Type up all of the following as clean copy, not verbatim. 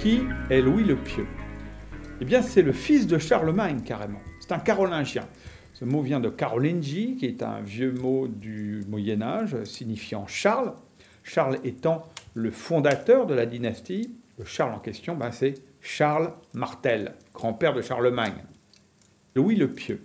Qui est Louis le Pieux? Eh bien, c'est le fils de Charlemagne, carrément. C'est un carolingien. Ce mot vient de Carolingi, qui est un vieux mot du Moyen-Âge, signifiant Charles. Charles étant le fondateur de la dynastie. Le Charles en question, c'est Charles Martel, grand-père de Charlemagne. Louis le Pieux.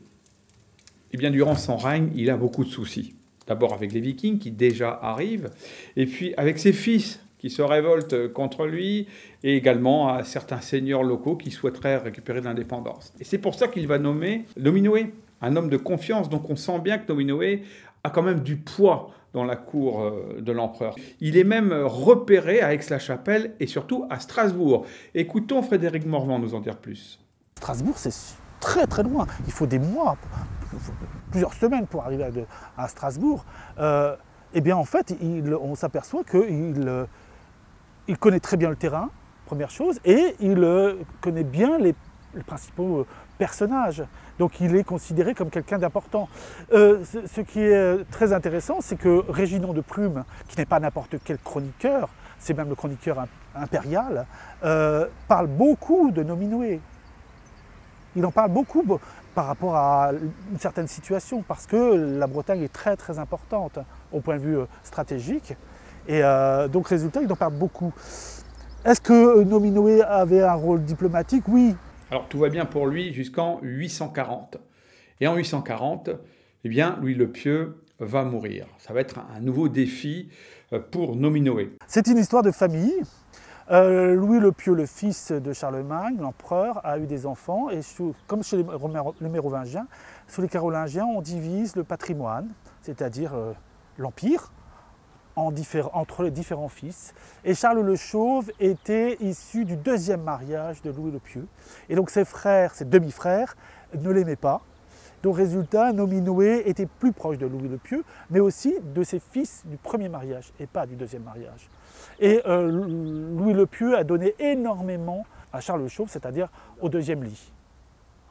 Eh bien, durant son règne, il a beaucoup de soucis. D'abord avec les Vikings, qui déjà arrivent, et puis avec ses fils, qui se révoltent contre lui, et également à certains seigneurs locaux qui souhaiteraient récupérer de l'indépendance. Et c'est pour ça qu'il va nommer Nominoé, un homme de confiance. Donc on sent bien que Nominoé a quand même du poids dans la cour de l'empereur. Il est même repéré à Aix-la-Chapelle et surtout à Strasbourg. Écoutons Frédéric Morvan nous en dire plus. Strasbourg, c'est très très loin. Il faut des mois, plusieurs semaines pour arriver à Strasbourg. Eh bien en fait, on s'aperçoit qu'il il connaît très bien le terrain, première chose, et il connaît bien les principaux personnages. Donc il est considéré comme quelqu'un d'important. Ce qui est très intéressant, c'est que Réginald de Plume, qui n'est pas n'importe quel chroniqueur, c'est même le chroniqueur impérial, parle beaucoup de Nominoé. Il en parle beaucoup par rapport à une certaine situation, parce que la Bretagne est très très importante au point de vue stratégique. Et donc, résultat, il en parle beaucoup. Est-ce que Nominoé avait un rôle diplomatique? Oui. Alors, tout va bien pour lui jusqu'en 840. Et en 840, eh bien, Louis le Pieux va mourir. Ça va être un nouveau défi pour Nominoé. C'est une histoire de famille. Louis le Pieux, le fils de Charlemagne, l'empereur, a eu des enfants. Et comme chez les Mérovingiens, sous les Carolingiens, on divise le patrimoine, c'est-à-dire l'empire, entre les différents fils. Et Charles le Chauve était issu du deuxième mariage de Louis le Pieux. Et donc ses frères, ses demi-frères, ne l'aimaient pas. Donc résultat, Nominoé était plus proche de Louis le Pieux, mais aussi de ses fils du premier mariage et pas du deuxième mariage. Et Louis le Pieux a donné énormément à Charles le Chauve, c'est-à-dire au deuxième lit,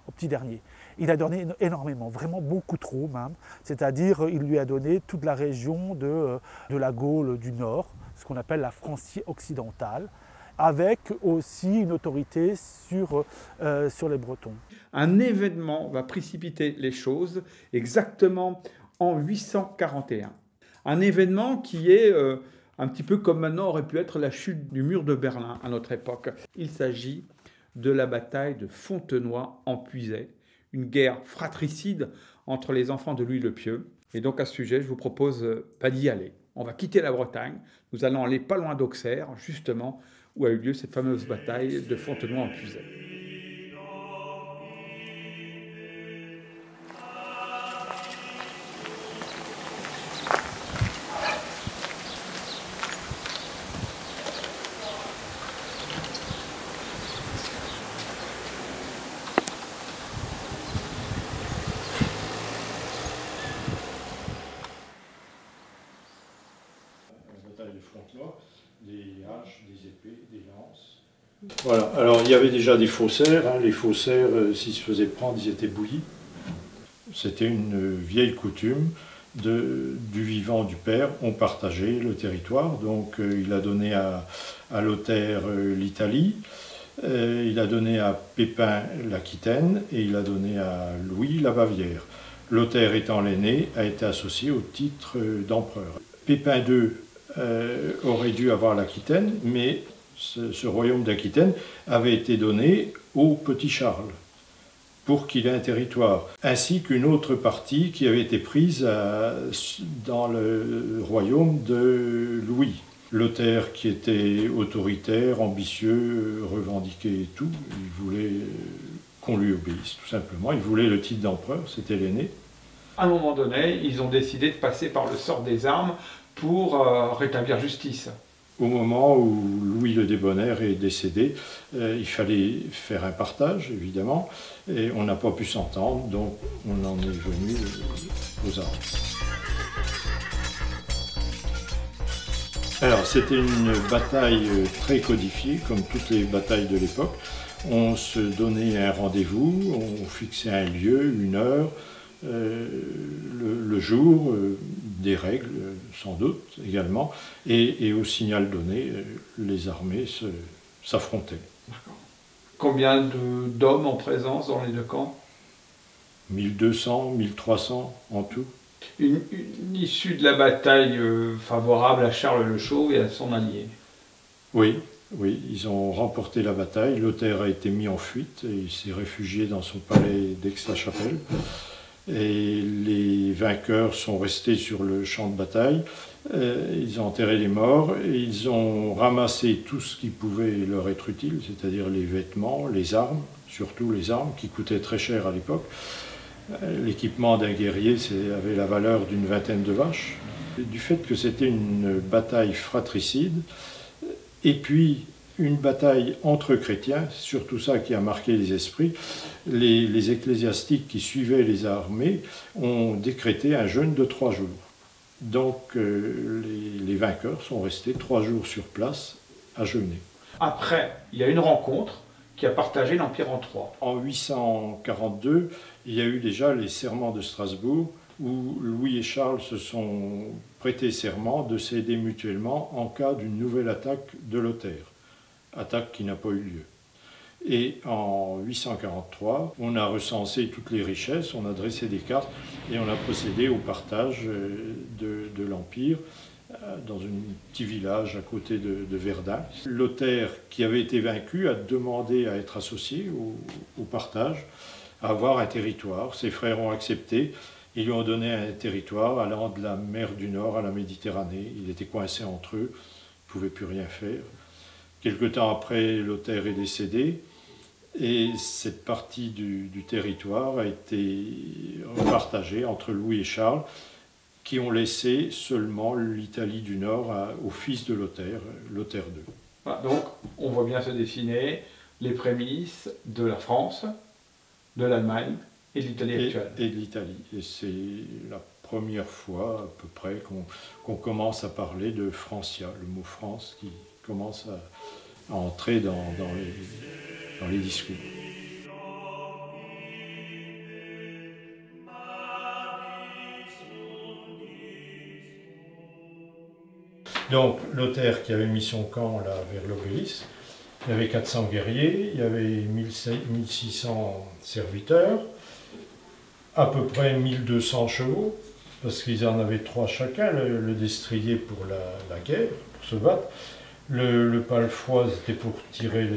au petit dernier. Il a donné énormément, vraiment beaucoup trop même, c'est-à-dire il lui a donné toute la région de la Gaule du Nord, ce qu'on appelle la Francie occidentale, avec aussi une autorité sur les Bretons. Un événement va précipiter les choses exactement en 841. Un événement qui est un petit peu comme maintenant aurait pu être la chute du mur de Berlin à notre époque. Il s'agit de la bataille de Fontenoy en Puisaye, une guerre fratricide entre les enfants de Louis le Pieux. Et donc à ce sujet, je vous propose d'y aller. On va quitter la Bretagne, nous allons aller pas loin d'Auxerre, justement, où a eu lieu cette fameuse bataille de Fontenoy en Puisaye. De Fontenoy, des haches, des épées, des lances. Voilà, alors il y avait déjà des faussaires, les faussaires, s'ils se faisaient prendre, ils étaient bouillis. C'était une vieille coutume du vivant du père, on partageait le territoire, donc il a donné à Lothaire l'Italie, il a donné à Pépin l'Aquitaine et il a donné à Louis la Bavière. Lothaire étant l'aîné, a été associé au titre d'empereur. Pépin II aurait dû avoir l'Aquitaine, mais ce royaume d'Aquitaine avait été donné au petit Charles pour qu'il ait un territoire, ainsi qu'une autre partie qui avait été prise dans le royaume de Louis. Lothaire, qui était autoritaire, ambitieux, revendiqué et tout, il voulait qu'on lui obéisse, tout simplement. Il voulait le titre d'empereur, c'était l'aîné. À un moment donné, ils ont décidé de passer par le sort des armes pour rétablir justice. Au moment où Louis le Débonnaire est décédé, il fallait faire un partage, évidemment, et on n'a pas pu s'entendre, donc on en est venu aux armes. Alors, c'était une bataille très codifiée, comme toutes les batailles de l'époque. On se donnait un rendez-vous, on fixait un lieu, une heure, le jour, des règles sans doute également, et au signal donné, les armées s'affrontaient. Combien d'hommes en présence dans les deux camps? 1200, 1300 en tout. Une issue de la bataille favorable à Charles le Chauve et à son allié. Oui, oui, ils ont remporté la bataille. Lothaire a été mis en fuite et il s'est réfugié dans son palais d'Aix-la-Chapelle. Et les vainqueurs sont restés sur le champ de bataille. Ils ont enterré les morts et ils ont ramassé tout ce qui pouvait leur être utile, c'est-à-dire les vêtements, les armes, surtout les armes qui coûtaient très cher à l'époque. L'équipement d'un guerrier avait la valeur d'une vingtaine de vaches. Du fait que c'était une bataille fratricide, et puis une bataille entre chrétiens, c'est surtout ça qui a marqué les esprits, les ecclésiastiques qui suivaient les armées ont décrété un jeûne de 3 jours. Donc les vainqueurs sont restés 3 jours sur place à jeûner. Après, il y a une rencontre qui a partagé l'Empire en 3. En 842, il y a eu déjà les serments de Strasbourg, où Louis et Charles se sont prêtés serment de s'aider mutuellement en cas d'une nouvelle attaque de Lothaire, attaque qui n'a pas eu lieu. Et en 843, on a recensé toutes les richesses, on a dressé des cartes et on a procédé au partage de l'Empire dans un petit village à côté de Verdun. Lothaire, qui avait été vaincu, a demandé à être associé au partage, à avoir un territoire. Ses frères ont accepté. Ils lui ont donné un territoire allant de la mer du Nord à la Méditerranée. Il était coincé entre eux, il ne pouvait plus rien faire. Quelque temps après, Lothaire est décédé et cette partie du territoire a été repartagée entre Louis et Charles, qui ont laissé seulement l'Italie du Nord au fils de Lothaire, Lothaire II. Voilà, donc, on voit bien se dessiner les prémices de la France, de l'Allemagne et de l'Italie actuelle. Et de l'Italie. Et c'est la première fois, à peu près, qu'on commence à parler de Francia, le mot France qui commence à entrer dans les discours. Donc Lothaire qui avait mis son camp là vers l'Obélisque, il y avait 400 guerriers, il y avait 1600 serviteurs, à peu près 1200 chevaux, parce qu'ils en avaient 3 chacun, le destrier pour la guerre, pour se battre, le palefroid c'était pour tirer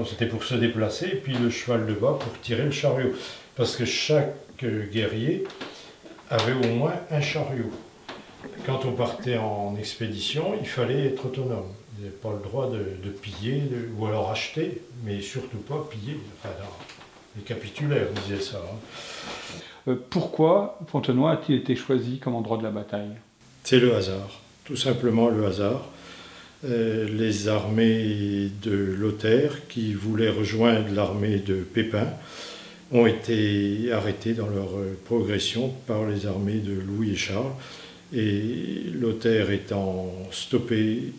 c'était pour se déplacer, et puis le cheval de bas pour tirer le chariot, parce que chaque guerrier avait au moins un chariot. Quand on partait en expédition, il fallait être autonome. Vous n'avez pas le droit de piller, ou alors acheter, mais surtout pas piller. Enfin, non, les capitulaires disaient ça. Pourquoi Fontenoy a-t-il été choisi comme endroit de la bataille? C'est le hasard, tout simplement le hasard. Les armées de Lothaire, qui voulaient rejoindre l'armée de Pépin, ont été arrêtées dans leur progression par les armées de Louis et Charles. Et Lothaire étant stoppé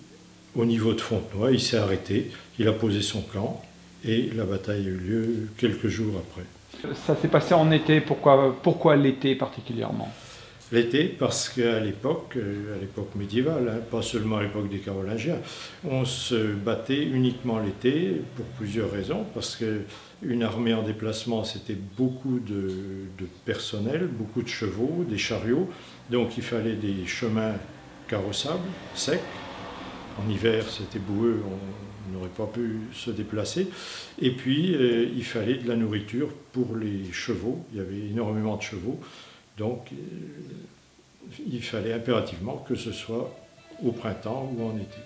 au niveau de Fontenoy, il s'est arrêté, il a posé son camp et la bataille a eu lieu quelques jours après. Ça s'est passé en été, pourquoi l'été particulièrement? L'été, parce qu'à l'époque médiévale, pas seulement à l'époque des Carolingiens, on se battait uniquement l'été pour plusieurs raisons, parce qu'une armée en déplacement, c'était beaucoup de personnel, beaucoup de chevaux, des chariots, donc il fallait des chemins carrossables, secs. En hiver, c'était boueux, on n'aurait pas pu se déplacer. Et puis, il fallait de la nourriture pour les chevaux, il y avait énormément de chevaux. Donc, il fallait impérativement que ce soit au printemps ou en été.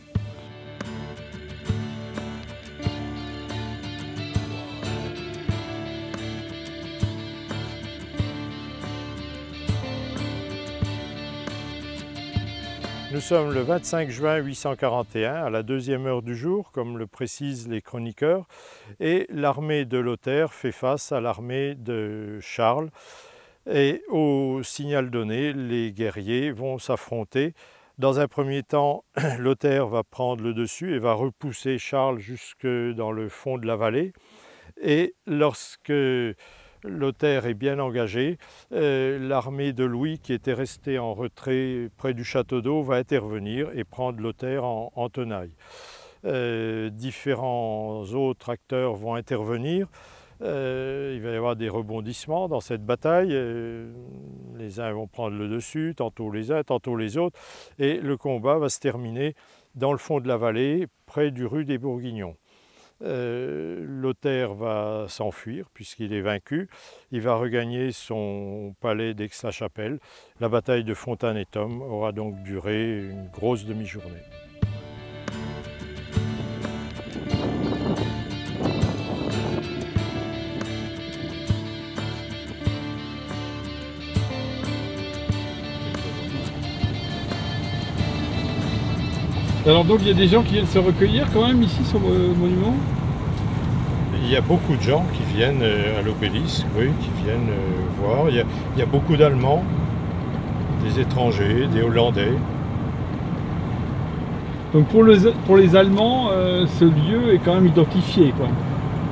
Nous sommes le 25 juin 841, à la 2e heure du jour, comme le précisent les chroniqueurs, et l'armée de Lothaire fait face à l'armée de Charles. Et au signal donné, les guerriers vont s'affronter. Dans un premier temps, Lothaire va prendre le dessus et va repousser Charles jusque dans le fond de la vallée. Et lorsque Lothaire est bien engagé, l'armée de Louis, qui était restée en retrait près du château d'eau, va intervenir et prendre Lothaire en tenaille. Différents autres acteurs vont intervenir. Il va y avoir des rebondissements dans cette bataille. Les uns vont prendre le dessus, tantôt les uns, tantôt les autres. Et le combat va se terminer dans le fond de la vallée, près du rue des Bourguignons. Lothaire va s'enfuir puisqu'il est vaincu. Il va regagner son palais d'Aix-la-Chapelle. La bataille de Fontanétum aura donc duré une grosse demi-journée. Alors donc il y a des gens qui viennent se recueillir quand même ici sur le monument? Il y a beaucoup de gens qui viennent à l'obélisque, oui, qui viennent voir. Il y a beaucoup d'Allemands, des étrangers, des Hollandais. Donc pour les Allemands, ce lieu est quand même identifié, quoi.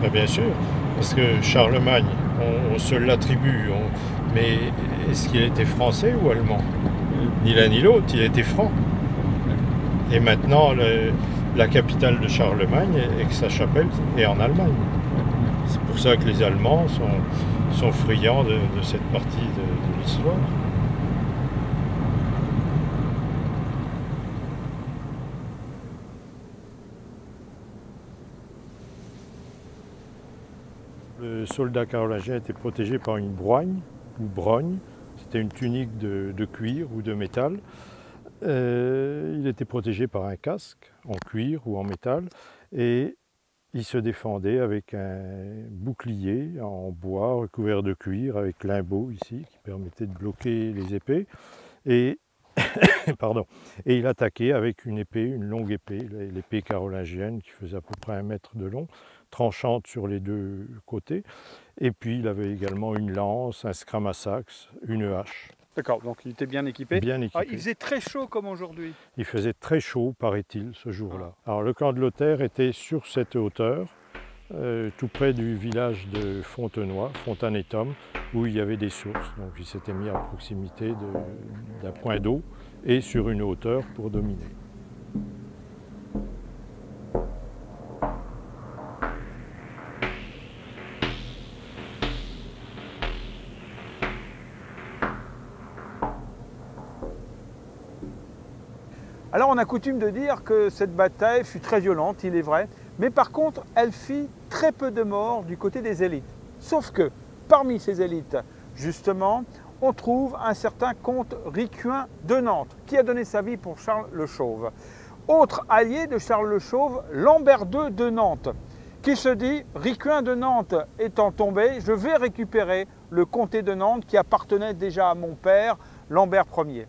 Ben bien sûr, parce que Charlemagne, on se l'attribue, mais est-ce qu'il était français ou allemand? Ni l'un ni l'autre, il était franc. Et maintenant, la capitale de Charlemagne, Aix-la-Chapelle, est en Allemagne. C'est pour ça que les Allemands sont friands de cette partie de l'histoire. Le soldat carolingien était protégé par une broigne ou brogne. C'était une tunique de cuir ou de métal. Il était protégé par un casque en cuir ou en métal et il se défendait avec un bouclier en bois recouvert de cuir avec limbeau ici qui permettait de bloquer les épées et, pardon, et il attaquait avec une épée, une longue épée, l'épée carolingienne qui faisait à peu près 1 mètre de long, tranchante sur les deux côtés, et puis il avait également une lance, un scramasax, une hache. D'accord, donc il était bien équipé. Bien équipé. Ah, il faisait très chaud comme aujourd'hui. Il faisait très chaud, paraît-il, ce jour-là. Alors le camp de Lothaire était sur cette hauteur, tout près du village de Fontenoy, Fontanétum, où il y avait des sources. Donc il s'était mis à proximité d'un point d'eau et sur une hauteur pour dominer. Alors on a coutume de dire que cette bataille fut très violente, il est vrai, mais par contre elle fit très peu de morts du côté des élites. Sauf que parmi ces élites, justement, on trouve un certain comte Ricuin de Nantes, qui a donné sa vie pour Charles le Chauve. Autre allié de Charles le Chauve, Lambert II de Nantes, qui se dit, Ricuin de Nantes étant tombé, je vais récupérer le comté de Nantes qui appartenait déjà à mon père, Lambert Ier.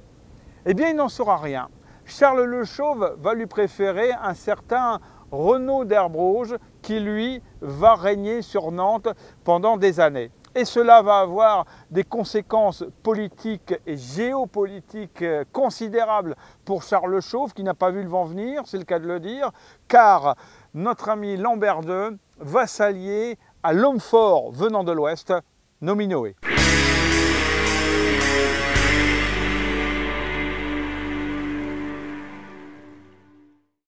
Eh bien il n'en saura rien. Charles le Chauve va lui préférer un certain Renaud d'Erbrouge qui, lui, va régner sur Nantes pendant des années. Et cela va avoir des conséquences politiques et géopolitiques considérables pour Charles le Chauve, qui n'a pas vu le vent venir, c'est le cas de le dire, car notre ami Lambert II va s'allier à l'homme fort venant de l'Ouest, Nominoé.